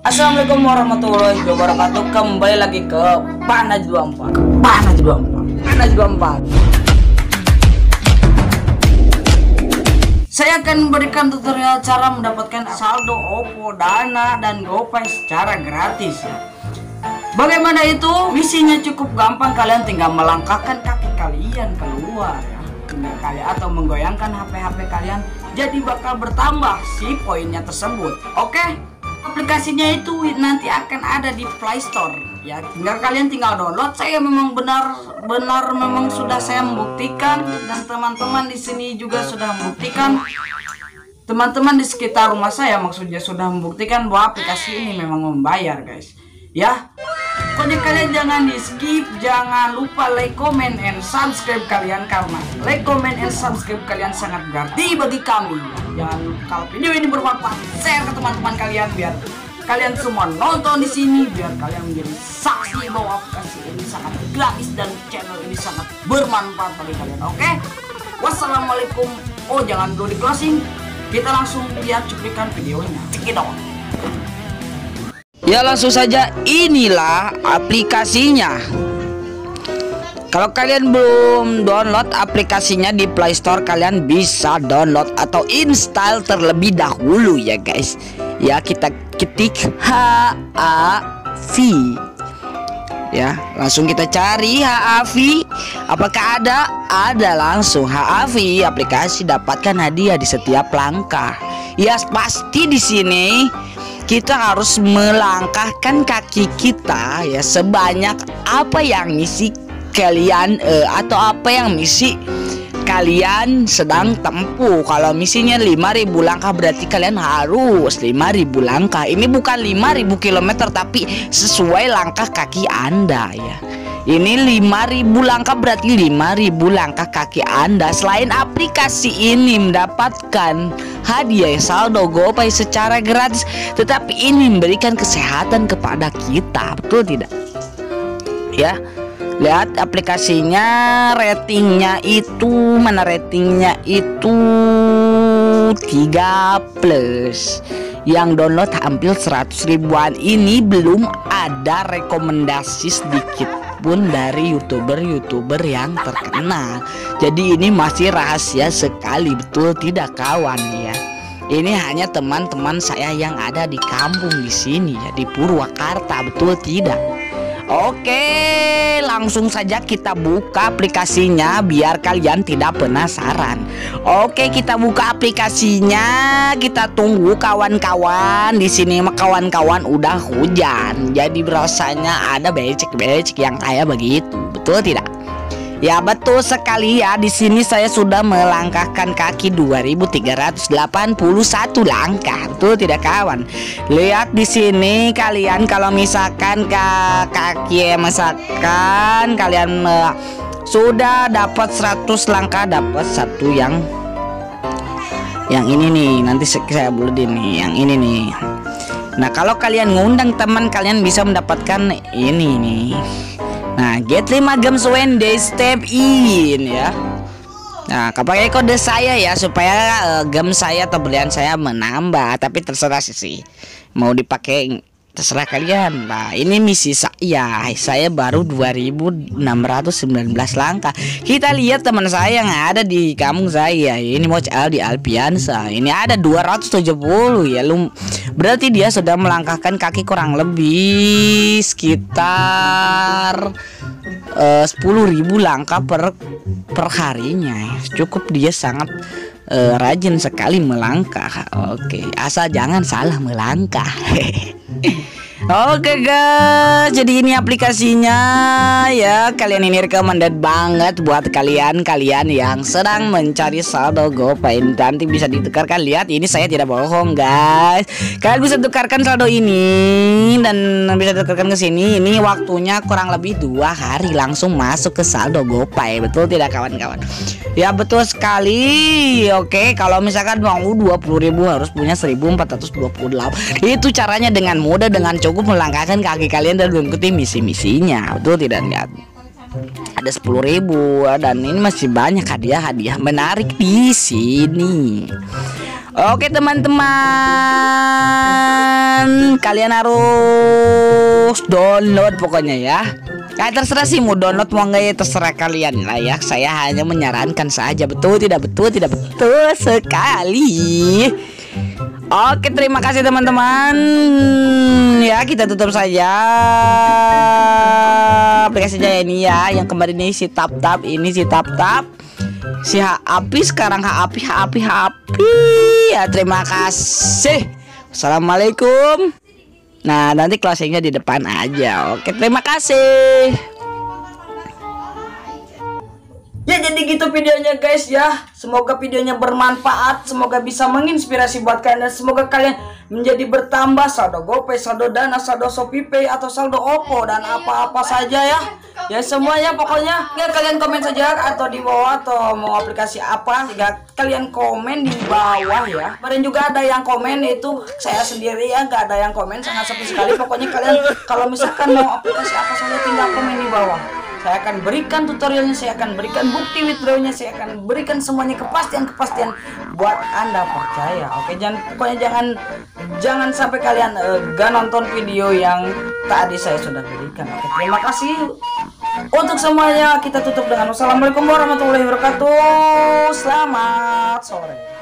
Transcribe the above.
Assalamualaikum warahmatullahi wabarakatuh. Kembali lagi ke Panaj24. Saya akan memberikan tutorial cara mendapatkan saldo OVO, Dana, dan GoPay secara gratis ya. Bagaimana itu? Misinya cukup gampang, kalian tinggal melangkahkan kaki kalian keluar ya. Atau menggoyangkan HP kalian, jadi bakal bertambah si poinnya tersebut. Oke? Aplikasinya itu nanti akan ada di Play Store ya, kalian tinggal download. Saya memang benar sudah saya membuktikan, dan teman-teman di sini juga sudah membuktikan. Teman-teman di sekitar rumah saya maksudnya sudah membuktikan bahwa aplikasi ini memang membayar guys ya. Pokoknya kalian jangan di skip, jangan lupa like, comment, and subscribe kalian, karena like, comment, and subscribe kalian sangat berarti bagi kami. Jangan lupa, kalau video ini bermanfaat, share ke teman-teman kalian biar kalian semua nonton di sini, biar kalian menjadi saksi bahwa aplikasi ini sangat gratis dan channel ini sangat bermanfaat bagi kalian. Oke? Wassalamualaikum. Oh, jangan dulu di closing. Kita langsung lihat cuplikan videonya. Cekidot. Ya, langsung saja, inilah aplikasinya. Kalau kalian belum download aplikasinya di Play Store, kalian bisa download atau install terlebih dahulu ya guys. Ya, kita ketik HAV. Ya, langsung kita cari HAV. Apakah ada? Ada, langsung HAV aplikasi, dapatkan hadiah di setiap langkah. Ya, pasti di sini kita harus melangkahkan kaki kita ya sebanyak apa yang misi kalian atau apa yang misi kalian sedang tempuh. Kalau misinya 5.000 langkah berarti kalian harus 5.000 langkah. Ini bukan 5.000 km tapi sesuai langkah kaki Anda ya. Ini 5.000 langkah berarti 5.000 langkah kaki Anda. Selain aplikasi ini mendapatkan hadiah saldo GoPay secara gratis, tetapi ini memberikan kesehatan kepada kita, betul tidak? Ya, lihat aplikasinya, ratingnya itu, mana ratingnya itu 3+. Yang download hampir 100 ribuan. Ini belum ada rekomendasi sedikit pun dari youtuber yang terkenal. Jadi ini masih rahasia sekali, betul tidak kawan ya. Ini hanya teman-teman saya yang ada di kampung di sini ya, di Purwakarta, betul tidak? Oke, langsung saja kita buka aplikasinya biar kalian tidak penasaran. Oke, kita buka aplikasinya. Kita tunggu kawan-kawan. Di sini mah kawan-kawan udah hujan. Jadi rasanya ada becek-becek yang kayak begitu. Betul tidak? Ya, betul sekali ya. Di sini saya sudah melangkahkan kaki 2.381 langkah. Betul tidak kawan? Lihat di sini kalian, kalau misalkan kaki misalkan kalian sudah dapat 100 langkah, dapat satu yang ini nih. Nanti saya buletin nih yang ini nih. Nah, kalau kalian ngundang teman kalian bisa mendapatkan ini nih. Nah, get 5 games when they step in ya. Nah, pakai kode saya ya supaya game saya atau belian saya menambah. Tapi terserah sih, mau dipakai terserah kalian. Nah, ini misi saya baru 2.619 langkah. Kita lihat teman saya yang ada di kampung saya. Ini mau di Alpiansa. Ini ada 270 ya. Berarti dia sudah melangkahkan kaki kurang lebih sekitar 10.000 langkah per harinya. Cukup, dia sangat rajin sekali melangkah. Oke, asal jangan salah melangkah. Oke guys, jadi ini aplikasinya ya. Kalian ini recommended banget buat kalian yang sedang mencari saldo GoPay. Nanti bisa ditukarkan. Lihat, ini saya tidak bohong guys. Kalian bisa tukarkan saldo ini dan bisa tukarkan ke sini. Ini waktunya kurang lebih 2 hari langsung masuk ke saldo GoPay. Betul tidak kawan-kawan? Ya, betul sekali. Oke, kalau misalkan mau 20.000 harus punya 1.428. Itu caranya dengan mudah, dengan cukup melangkahkan kaki kalian dan mengikuti misi-misinya. Betul tidak? Lihat, ada 10.000 dan ini masih banyak hadiah-hadiah menarik di sini. Oke teman-teman, kalian harus download pokoknya ya. Terserah sih mau download mau enggak ya, terserah kalian lah ya. Saya hanya menyarankan saja, betul tidak betul, tidak betul sekali. Oke, terima kasih teman-teman. Ya, kita tutup saja aplikasinya ini ya. Yang kemarin ini si tap ini si tap si Api, sekarang Api ya. Terima kasih. Assalamualaikum. Nah, nanti closingnya di depan aja. Oke, terima kasih. Ya, jadi gitu videonya guys ya. Semoga videonya bermanfaat, semoga bisa menginspirasi buat kalian, dan semoga kalian menjadi bertambah saldo GoPay, saldo Dana, saldo ShopeePay atau saldo OVO dan apa-apa saja ya. Ya semuanya pokoknya ya kalian komen saja atau di bawah, atau mau aplikasi apa ya kalian komen di bawah ya. Kemarin juga ada yang komen, itu saya sendiri ya, nggak ada yang komen, sangat sepi sekali. Pokoknya kalian kalau misalkan mau aplikasi apa saja tinggal komen di bawah. Saya akan berikan tutorialnya, saya akan berikan bukti withdrawnya, saya akan berikan semuanya kepastian buat Anda percaya. Oke, pokoknya jangan sampai kalian gak nonton video yang tadi saya sudah berikan. Oke, terima kasih untuk semuanya. Kita tutup dengan wassalamualaikum warahmatullahi wabarakatuh. Selamat sore.